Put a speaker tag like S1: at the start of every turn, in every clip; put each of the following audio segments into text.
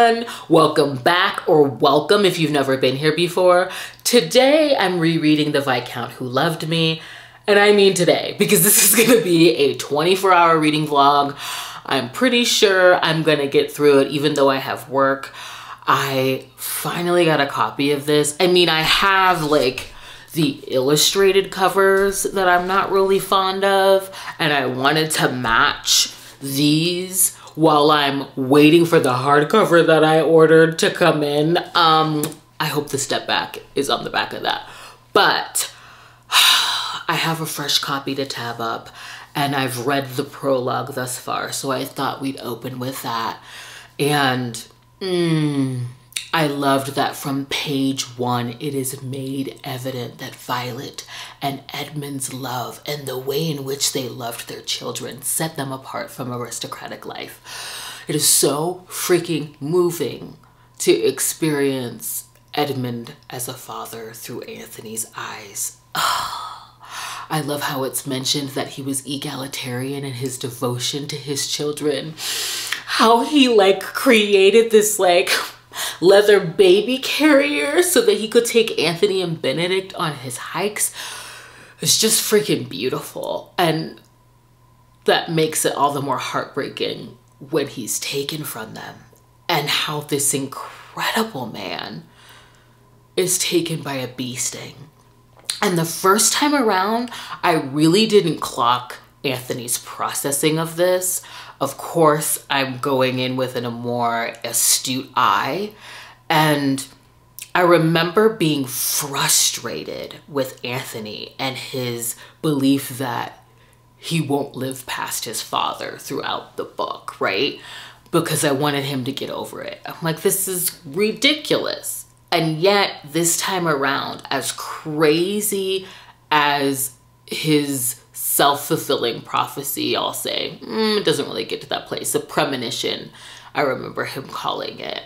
S1: everyone, welcome back, or welcome if you've never been here before. Today I'm rereading The Viscount Who Loved Me, and I mean today because this is gonna be a 24-hour reading vlog. I'm pretty sure I'm gonna get through it even though I have work. I finally got a copy of this. I mean, I have like the illustrated covers that I'm not really fond of, and I wanted to match these while I'm waiting for the hardcover that I ordered to come in. I hope the step back is on the back of that. But I have a fresh copy to tab up, and I've read the prologue thus far, so I thought we'd open with that. And I loved that from page 1, it is made evident that Violet and Edmund's love and the way in which they loved their children set them apart from aristocratic life. It is so freaking moving to experience Edmund as a father through Anthony's eyes. I love how it's mentioned that he was egalitarian in his devotion to his children. How he like created this like leather baby carrier so that he could take Anthony and Benedict on his hikes. It's just freaking beautiful. And that makes it all the more heartbreaking when he's taken from them. And how this incredible man is taken by a bee sting. And the first time around, I really didn't clock Anthony's processing of this. Of course, I'm going in with a more astute eye. And I remember being frustrated with Anthony and his belief that he won't live past his father throughout the book, right? Because I wanted him to get over it. I'm like, this is ridiculous. And yet this time around, as crazy as his self-fulfilling prophecy, I'll say, it doesn't really get to that place. A premonition, I remember him calling it.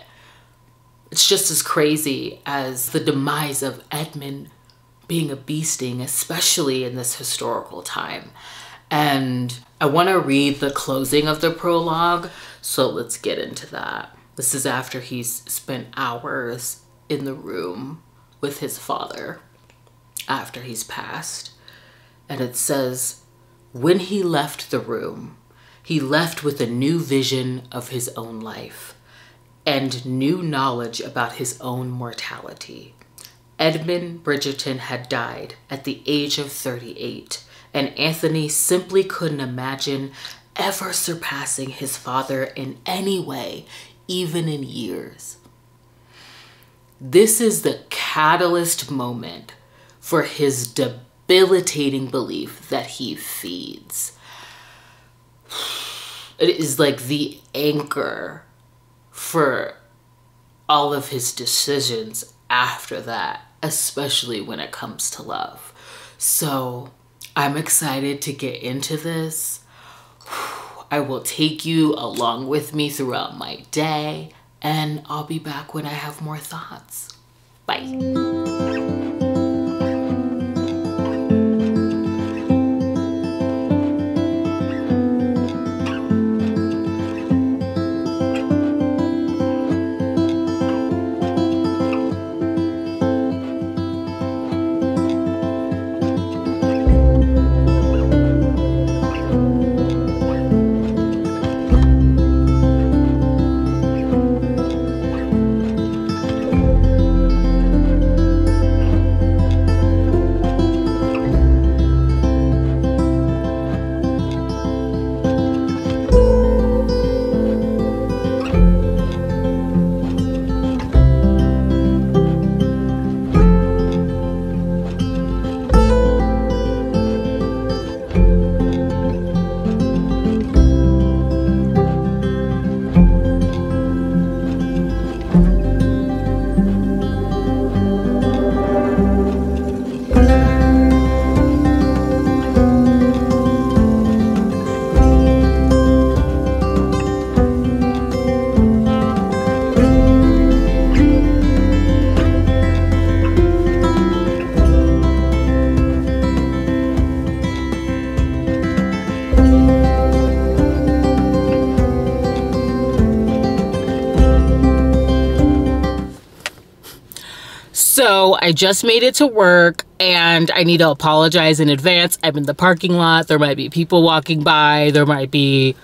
S1: It's just as crazy as the demise of Edmund being a bee sting, especially in this historical time. And I want to read the closing of the prologue, so let's get into that. This is after he's spent hours in the room with his father after he's passed. And it says, when he left the room, he left with a new vision of his own life and new knowledge about his own mortality. Edmund Bridgerton had died at the age of 38, and Anthony simply couldn't imagine ever surpassing his father in any way, even in years. This is the catalyst moment for his debilitating belief that he feeds. It is like the anchor for all of his decisions after that, especially when it comes to love. So I'm excited to get into this. I will take you along with me throughout my day, and I'll be back when I have more thoughts. Bye. So I just made it to work and I need to apologize in advance. I'm in the parking lot. There might be people walking by. There might be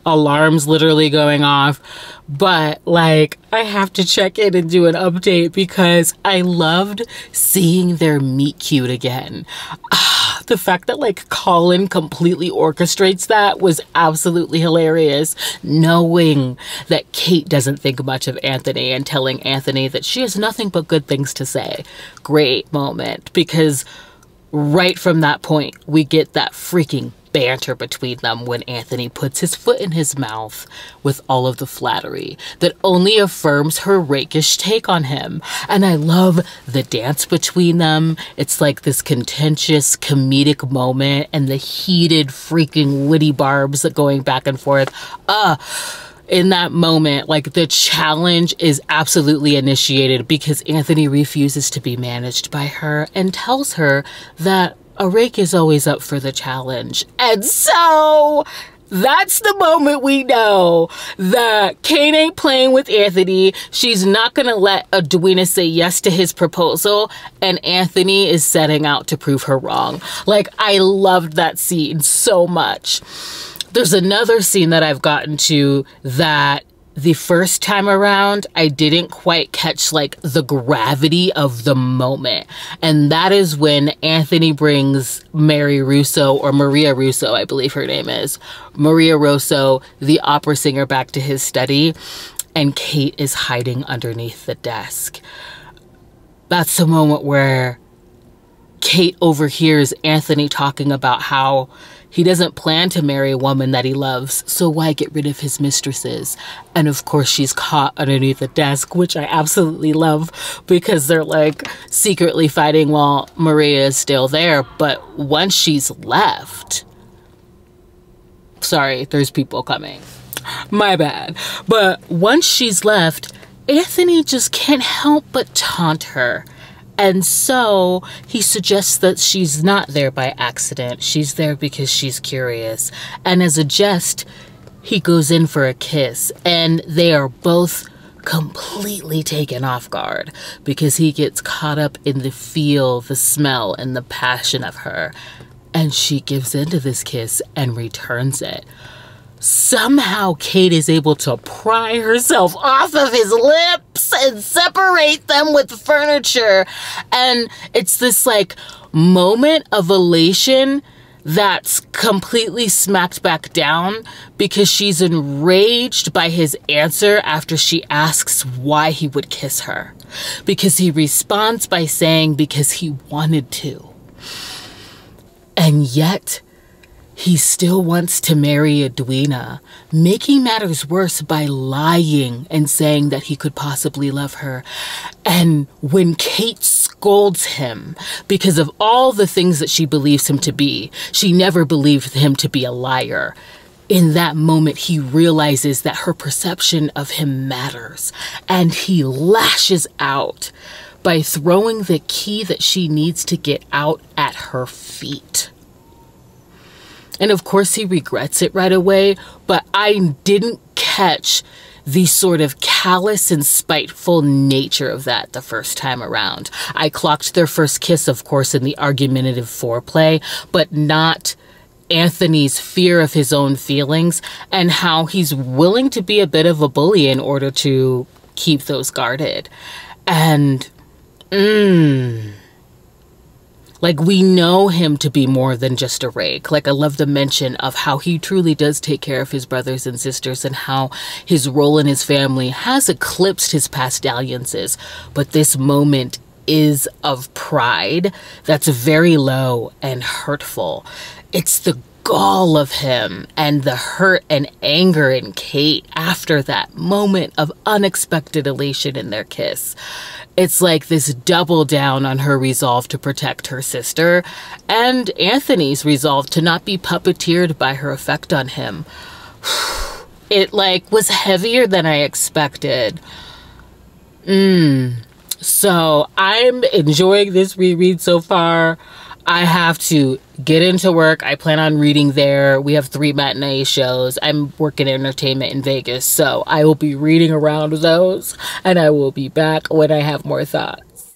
S1: alarms literally going off. But like, I have to check in and do an update because I loved seeing their meet cute again. The fact that like Colin completely orchestrates that was absolutely hilarious. Knowing that Kate doesn't think much of Anthony and telling Anthony that she has nothing but good things to say. Great moment, because right from that point, we get that freaking banter between them when Anthony puts his foot in his mouth with all of the flattery that only affirms her rakish take on him. And I love the dance between them. It's like this contentious comedic moment and the heated freaking witty barbs that going back and forth. In that moment, like, the challenge is absolutely initiated because Anthony refuses to be managed by her and tells her that a rake is always up for the challenge. And so that's the moment we know that Kate ain't playing with Anthony. She's not gonna let Edwina say yes to his proposal, and Anthony is setting out to prove her wrong. Like, I loved that scene so much. There's another scene that I've gotten to that the first time around, I didn't quite catch like the gravity of the moment. And that is when Anthony brings Mary Russo, or Maria Russo, I believe her name is, Maria Russo, the opera singer, back to his study. And Kate is hiding underneath the desk. That's the moment where Kate overhears Anthony talking about how he doesn't plan to marry a woman that he loves, so why get rid of his mistresses? And of course, she's caught underneath the desk, which I absolutely love because they're like secretly fighting while Maria is still there. But once she's left, sorry, there's people coming. My bad. But once she's left, Anthony just can't help but taunt her. And so he suggests that she's not there by accident. She's there because she's curious. And as a jest, he goes in for a kiss. And they are both completely taken off guard because he gets caught up in the feel, the smell, and the passion of her. And she gives into this kiss and returns it. Somehow Kate is able to pry herself off of his lips and separate them with furniture. And it's this like moment of elation that's completely smacked back down because she's enraged by his answer after she asks why he would kiss her. Because he responds by saying because he wanted to. And yet he still wants to marry Edwina, making matters worse by lying and saying that he could possibly love her. And when Kate scolds him because of all the things that she believes him to be, she never believed him to be a liar. In that moment, he realizes that her perception of him matters, and he lashes out by throwing the key that she needs to get out at her feet. And of course he regrets it right away, but I didn't catch the sort of callous and spiteful nature of that the first time around. I clocked their first kiss, of course, in the argumentative foreplay, but not Anthony's fear of his own feelings and how he's willing to be a bit of a bully in order to keep those guarded. And, like, we know him to be more than just a rake. Like, I love the mention of how he truly does take care of his brothers and sisters and how his role in his family has eclipsed his past dalliances. But this moment is of pride that's very low and hurtful. It's the gall of him and the hurt and anger in Kate after that moment of unexpected elation in their kiss. It's like this double down on her resolve to protect her sister and Anthony's resolve to not be puppeteered by her effect on him. It like was heavier than I expected. So I'm enjoying this reread so far. I have to get into work. I plan on reading there. We have 3 matinee shows. I'm working entertainment in Vegas, so I will be reading around those, and I will be back when I have more thoughts.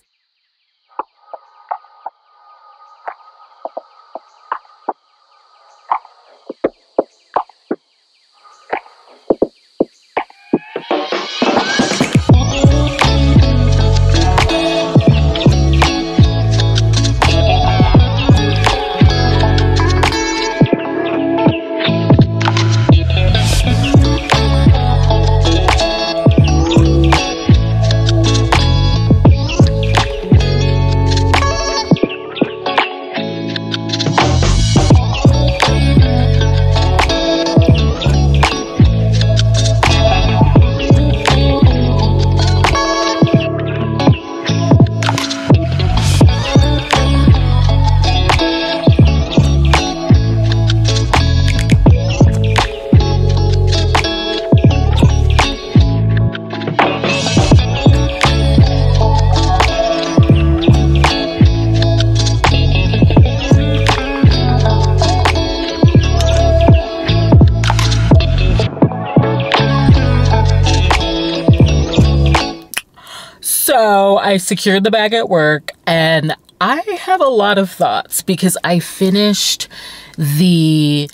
S1: I secured the bag at work, and I have a lot of thoughts because I finished the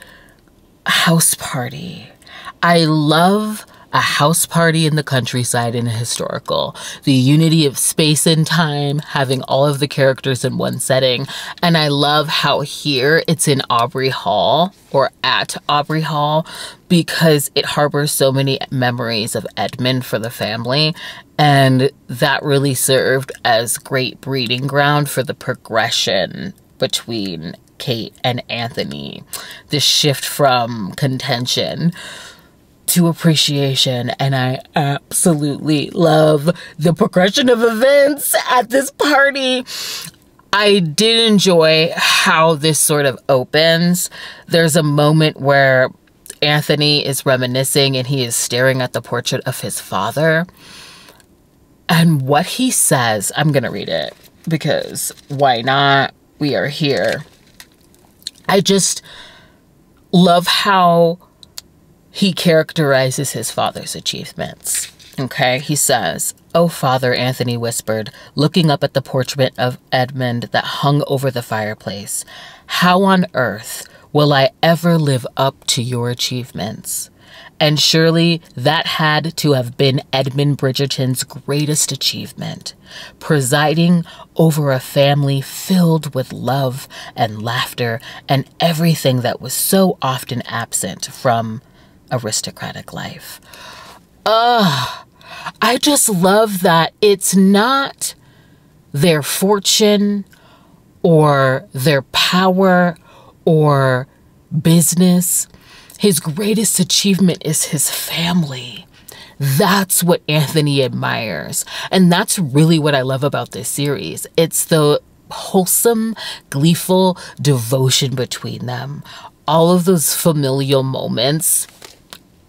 S1: house party. I love a house party in the countryside in a historical. The unity of space and time, having all of the characters in one setting. And I love how here it's in Aubrey Hall, or at Aubrey Hall, because it harbors so many memories of Edmund for the family. And that really served as great breeding ground for the progression between Kate and Anthony. The shift from contention to appreciation, and I absolutely love the progression of events at this party. I did enjoy how this sort of opens. There's a moment where Anthony is reminiscing and he is staring at the portrait of his father. And what he says, I'm gonna read it because why not? We are here. I just love how he characterizes his father's achievements. Okay, he says, "Oh, Father," Anthony whispered, looking up at the portrait of Edmund that hung over the fireplace. "How on earth will I ever live up to your achievements?" And surely that had to have been Edmund Bridgerton's greatest achievement, presiding over a family filled with love and laughter and everything that was so often absent from aristocratic life. I just love that it's not their fortune or their power or business. His greatest achievement is his family. That's what Anthony admires. And that's really what I love about this series. It's the wholesome, gleeful devotion between them. All of those familial moments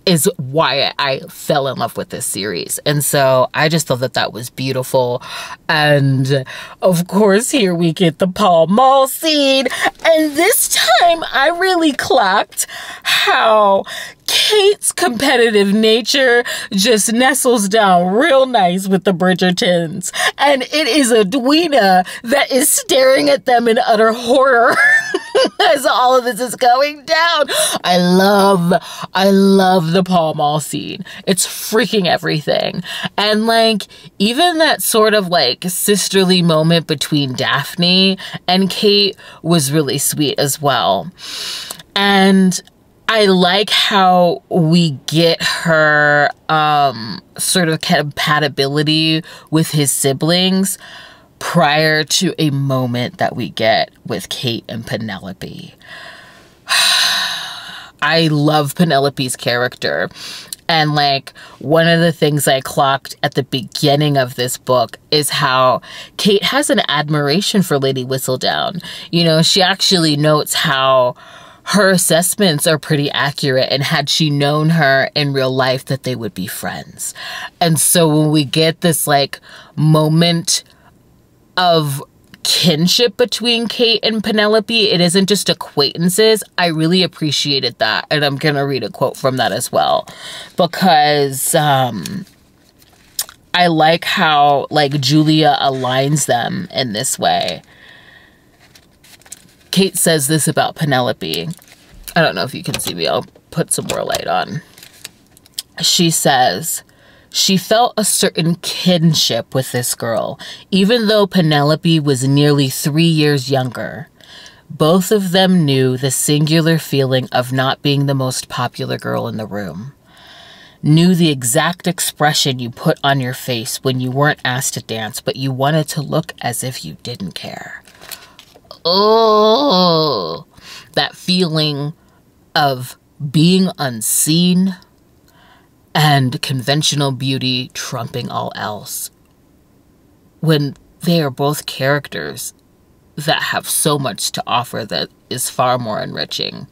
S1: is why I fell in love with this series. And so I just thought that that was beautiful. And of course, here we get the Pall Mall scene. And this time I really clocked how Kate's competitive nature just nestles down real nice with the Bridgertons. And it is Edwina that is staring at them in utter horror as all of this is going down. I love the Pall Mall scene. It's freaking everything. And like, even that sort of like sisterly moment between Daphne and Kate was really sweet as well. And I like how we get her sort of compatibility with his siblings prior to a moment that we get with Kate and Penelope. I love Penelope's character. And like, one of the things I clocked at the beginning of this book is how Kate has an admiration for Lady Whistledown. You know, she actually notes how her assessments are pretty accurate, and had she known her in real life, that they would be friends. And so when we get this like moment of kinship between Kate and Penelope, it isn't just acquaintances. I really appreciated that. And I'm gonna read a quote from that as well, because I like how like Julia aligns them in this way. Kate says this about Penelope. I don't know if you can see me. I'll put some more light on. She says, she felt a certain kinship with this girl, even though Penelope was nearly 3 years younger. Both of them knew the singular feeling of not being the most popular girl in the room. Knew the exact expression you put on your face when you weren't asked to dance, but you wanted to look as if you didn't care. Oh, that feeling of being unseen and conventional beauty trumping all else, when they are both characters that have so much to offer that is far more enriching.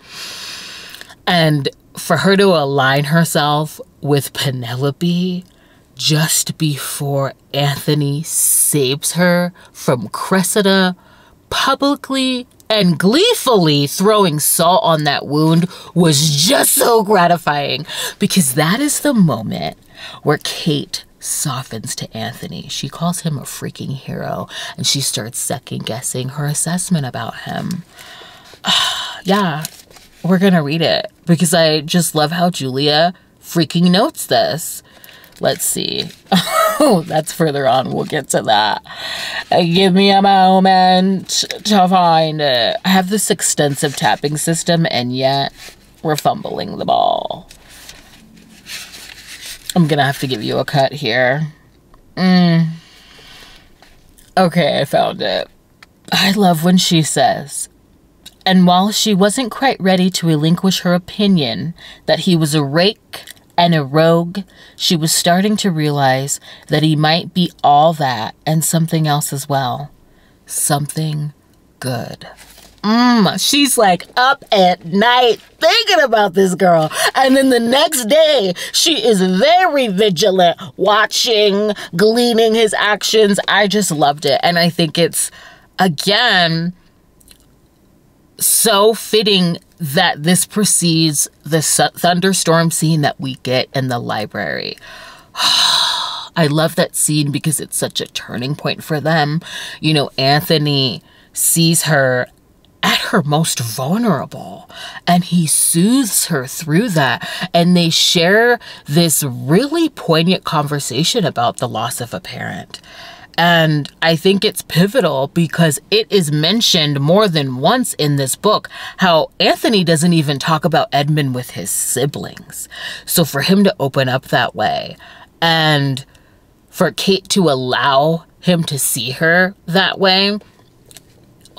S1: And for her to align herself with Penelope just before Anthony saves her from Cressida, publicly and gleefully throwing salt on that wound, was just so gratifying, because that is the moment where Kate softens to Anthony. She calls him a freaking hero, and she starts second-guessing her assessment about him. Yeah, we're gonna read it because I just love how Julia freaking notes this. Let's see. Oh, that's further on. We'll get to that. Give me a moment to find it. I have this extensive tapping system, and yet we're fumbling the ball. I'm gonna have to give you a cut here. Okay, I found it. I love when she says, and while she wasn't quite ready to relinquish her opinion that he was a rake and a rogue, she was starting to realize that he might be all that and something else as well. Something good. She's like up at night thinking about this girl. And then the next day, she is very vigilant, watching, gleaning his actions. I just loved it. And I think it's, again, so fitting that this precedes the thunderstorm scene that we get in the library. I love that scene because it's such a turning point for them. You know, Anthony sees her at her most vulnerable, and he soothes her through that, and they share this really poignant conversation about the loss of a parent. And I think it's pivotal because it is mentioned more than once in this book how Anthony doesn't even talk about Edmund with his siblings. So for him to open up that way and for Kate to allow him to see her that way,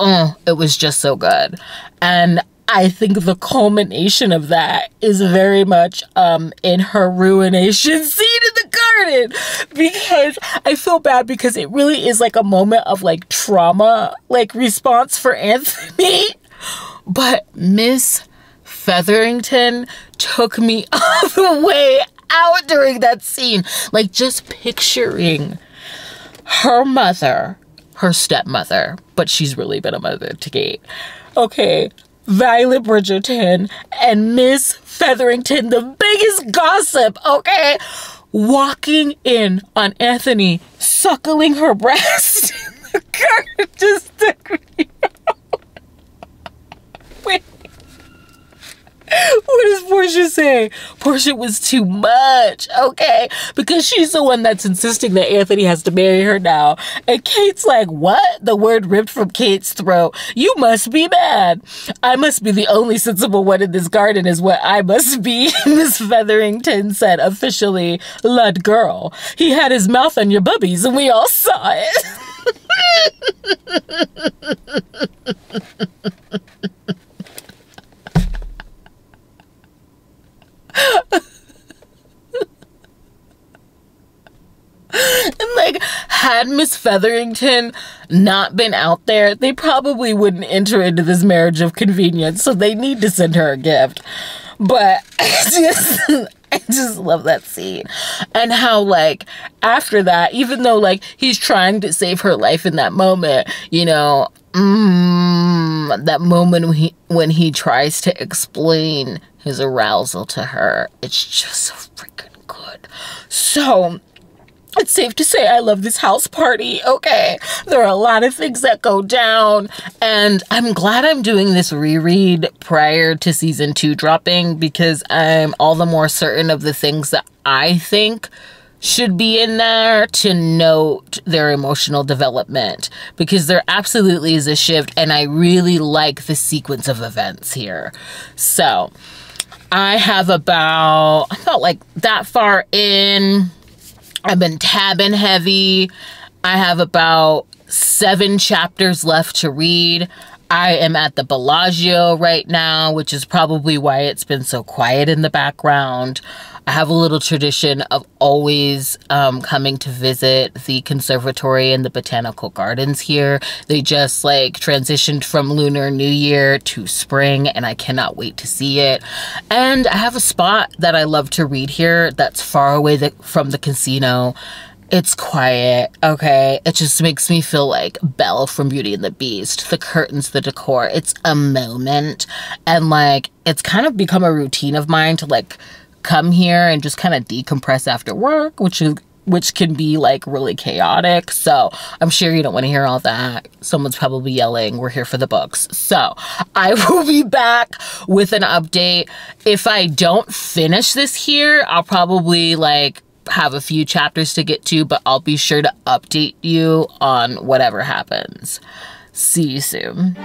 S1: it was just so good. And I think the culmination of that is very much in her ruination scene in the garden, because I feel bad because it really is like a moment of like trauma, like response for Anthony. But Miss Featherington took me all the way out during that scene. Like just picturing her mother, her stepmother, but she's really been a mother to Kate. Okay. Violet Bridgerton and Miss Featherington, the biggest gossip, okay? Walking in on Anthony, suckling her breast in the garden just took me out. Wait. What does Portia say? Portia was too much, okay? Because she's the one that's insisting that Anthony has to marry her now. And Kate's like, what? The word ripped from Kate's throat. You must be mad. I must be the only sensible one in this garden is what I must be. Miss Featherington said officially, Lud girl. He had his mouth on your bubbies and we all saw it. And like, had Miss Featherington not been out there, they probably wouldn't enter into this marriage of convenience, so they need to send her a gift. But I just love that scene. And how, like, after that, even though, like, he's trying to save her life in that moment, you know, that moment when he tries to explain his arousal to her, it's just so freaking good. So it's safe to say I love this house party, okay? There are a lot of things that go down, and I'm glad I'm doing this reread prior to season 2 dropping, because I'm all the more certain of the things that I think should be in there to note their emotional development, because there absolutely is a shift, and I really like the sequence of events here. So I have about like that far in. I've been tabbing heavy. I have about 7 chapters left to read. I am at the Bellagio right now, which is probably why it's been so quiet in the background. I have a little tradition of always coming to visit the conservatory and the botanical gardens here. They just like transitioned from Lunar New Year to spring, and I cannot wait to see it. And I have a spot that I love to read here that's far away from the casino. It's quiet, okay? It just makes me feel like Belle from Beauty and the Beast. The curtains, the decor, it's a moment. And like, it's kind of become a routine of mine to like come here and just kind of decompress after work, which which can be like really chaotic. So I'm sure you don't want to hear all that. Someone's probably yelling, we're here for the books. So I will be back with an update. If I don't finish this here, I'll probably like have a few chapters to get to, but I'll be sure to update you on whatever happens. See you soon.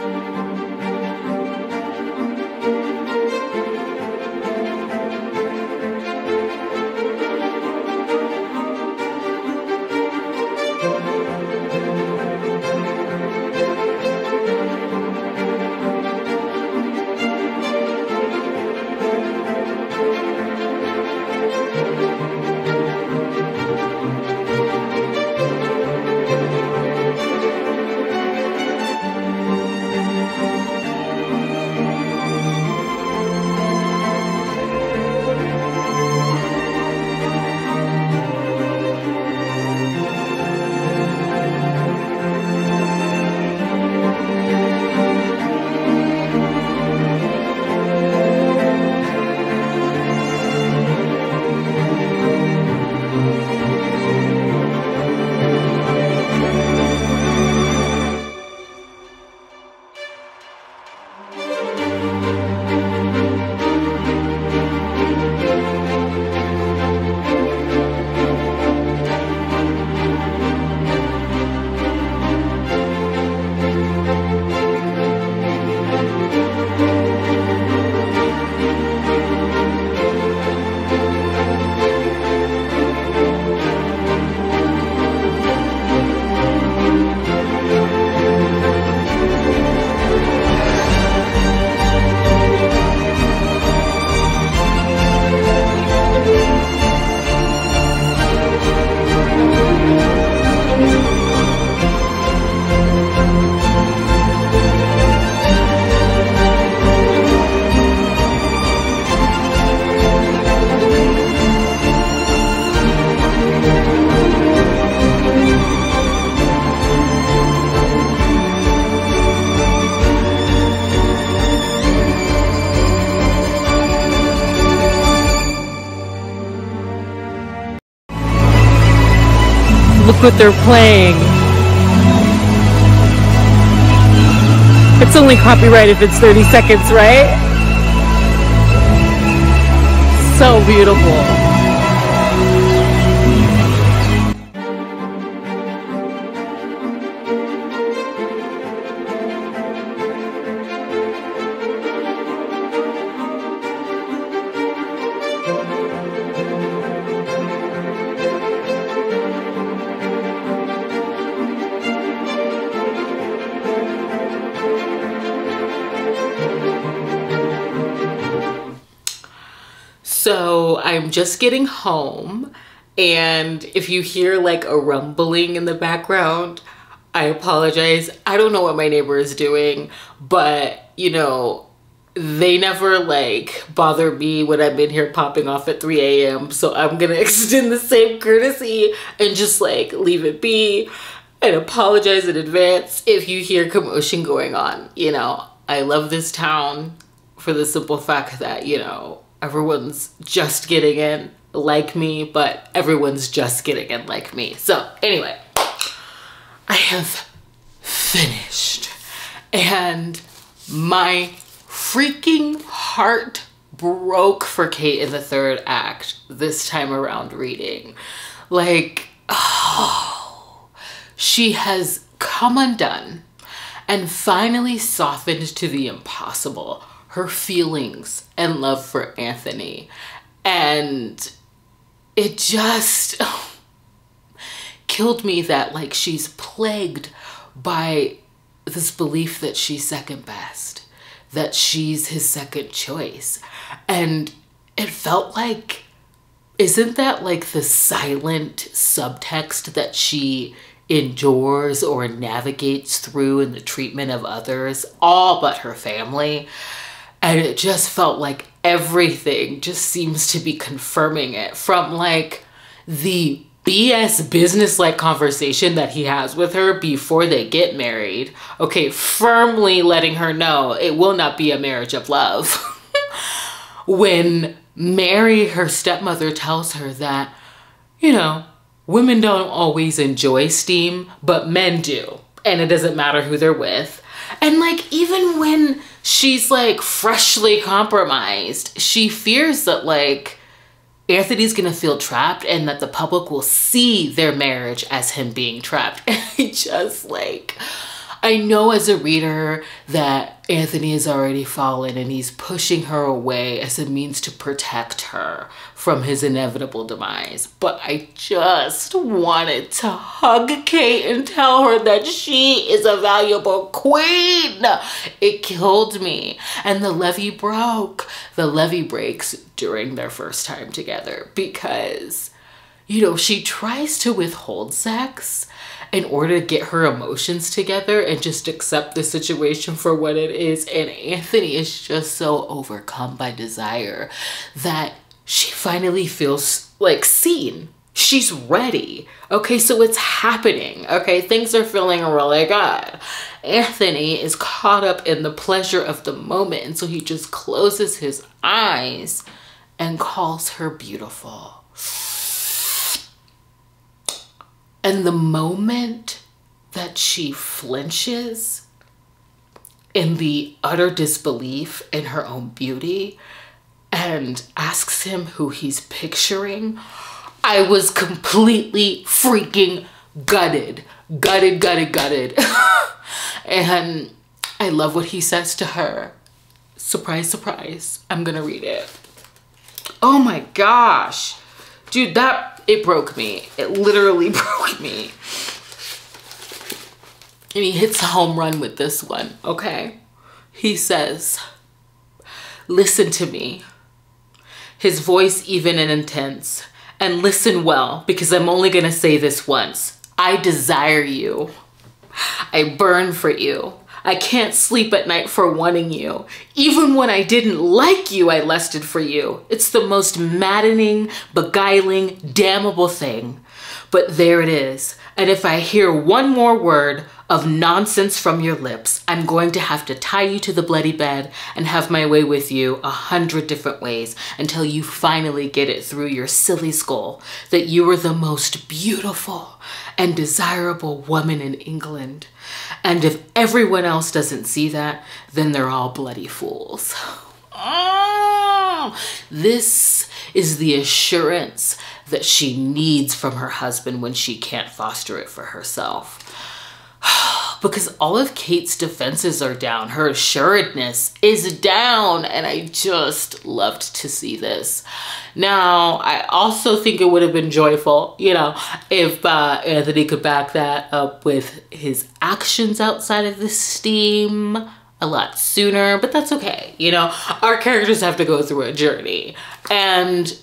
S1: Look what they're playing. It's only copyright if it's 30 seconds, right? So beautiful. So I'm just getting home, and if you hear like a rumbling in the background, I apologize. I don't know what my neighbor is doing, but you know, they never like bother me when I'm in here popping off at 3 a.m. So I'm gonna extend the same courtesy and just like leave it be and apologize in advance if you hear commotion going on. You know, I love this town for the simple fact that, you know, everyone's just getting in like me, but everyone's just getting in like me. So anyway, I have finished, and my freaking heart broke for Kate in the third act this time around reading. Like, oh, she has come undone and finally softened to the impossible her feelings and love for Anthony. And it just killed me that like she's plagued by this belief that she's second best, that she's his second choice. And it felt like, isn't that like the silent subtext that she endures or navigates through in the treatment of others, all but her family? And it just felt like everything just seems to be confirming it, from like the BS business-like conversation that he has with her before they get married. Okay, firmly letting her know it will not be a marriage of love. When Mary, her stepmother, tells her that, you know, women don't always enjoy steam, but men do. And it doesn't matter who they're with. And like, even when she's like freshly compromised, she fears that like Anthony's gonna feel trapped and that the public will see their marriage as him being trapped. And I know as a reader that Anthony has already fallen and he's pushing her away as a means to protect her from his inevitable demise. But I just wanted to hug Kate and tell her that she is a valuable queen. It killed me. And the levee broke. The levee breaks during their first time together because, you know, she tries to withhold sex in order to get her emotions together and just accept the situation for what it is. And Anthony is just so overcome by desire that she finally feels like seen. She's ready. Okay, so it's happening. Okay, things are feeling really good. Anthony is caught up in the pleasure of the moment, and so he just closes his eyes and calls her beautiful. And the moment that she flinches in the utter disbelief in her own beauty and asks him who he's picturing, I was completely freaking gutted. Gutted. And I love what he says to her. Surprise, surprise. I'm gonna read it. Oh my gosh. Dude, it broke me. It literally broke me. And he hits a home run with this one, okay? He says, listen to me. His voice even and intense. And listen well, because I'm only gonna say this once. I desire you. I burn for you. I can't sleep at night for wanting you. Even when I didn't like you, I lusted for you. It's the most maddening, beguiling, damnable thing. But there it is. And if I hear one more word of nonsense from your lips, I'm going to have to tie you to the bloody bed and have my way with you 100 different ways until you finally get it through your silly skull that you are the most beautiful and desirable woman in England. And if everyone else doesn't see that, then they're all bloody fools. Oh, this is the assurance that she needs from her husband when she can't foster it for herself. Because all of Kate's defenses are down. Her assuredness is down. And I just loved to see this. Now, I also think it would have been joyful, you know, if Anthony could back that up with his actions outside of the steam a lot sooner. But that's okay. You know, our characters have to go through a journey. And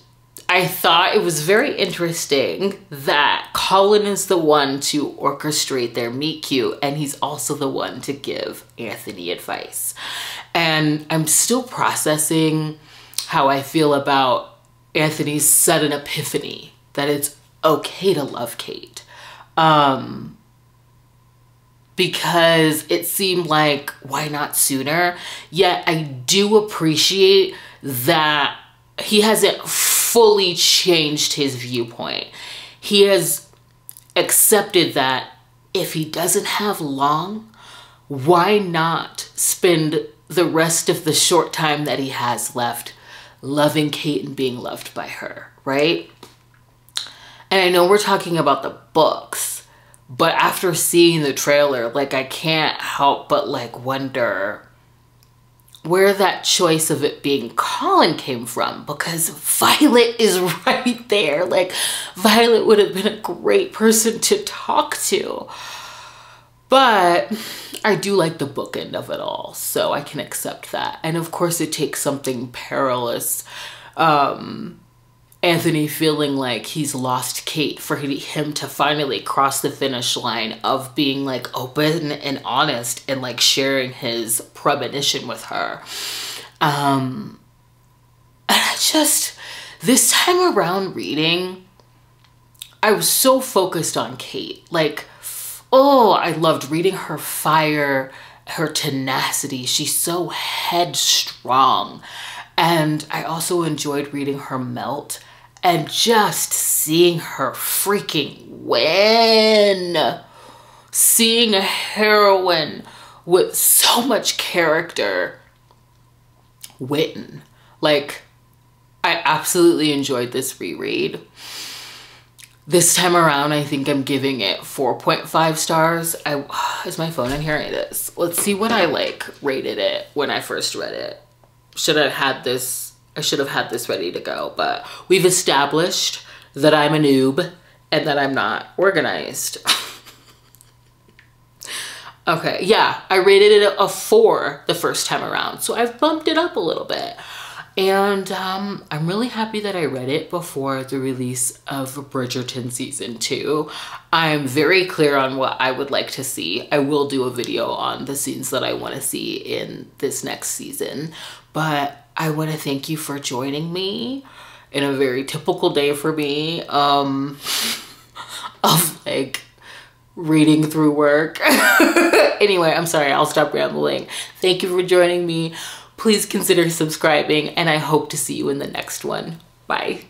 S1: I thought it was very interesting that Colin is the one to orchestrate their meet cute, and he's also the one to give Anthony advice. And I'm still processing how I feel about Anthony's sudden epiphany that it's okay to love Kate. Because it seemed like, why not sooner? Yet I do appreciate that he hasn't fully changed his viewpoint. He has accepted that if he doesn't have long, why not spend the rest of the short time that he has left loving Kate and being loved by her, right? And I know we're talking about the books, but after seeing the trailer, like, I can't help but like wonder where that choice of it being Colin came from, because Violet is right there. Like, Violet would have been a great person to talk to. But I do like the bookend of it all, so I can accept that. And of course it takes something perilous, Anthony feeling like he's lost Kate, for him to finally cross the finish line of being like open and honest and like sharing his premonition with her. And I just, this time around reading, I was so focused on Kate. Like, oh, I loved reading her fire, her tenacity. She's so headstrong. And I also enjoyed reading her melt and just seeing her freaking win. Seeing a heroine with so much character win. Like, I absolutely enjoyed this reread. This time around, I think I'm giving it 4.5 stars. Is my phone in here? It is. Let's see what I like rated it when I first read it. Should have had this, I should have had this ready to go, but we've established that I'm a noob and that I'm not organized. Okay, yeah, I rated it a 4 the first time around, so I've bumped it up a little bit. And I'm really happy that I read it before the release of Bridgerton season 2. I'm very clear on what I would like to see. I will do a video on the scenes that I want to see in this next season. But I want to thank you for joining me in a very typical day for me of like reading through work. Anyway, I'm sorry, I'll stop rambling. Thank you for joining me. Please consider subscribing, and I hope to see you in the next one. Bye.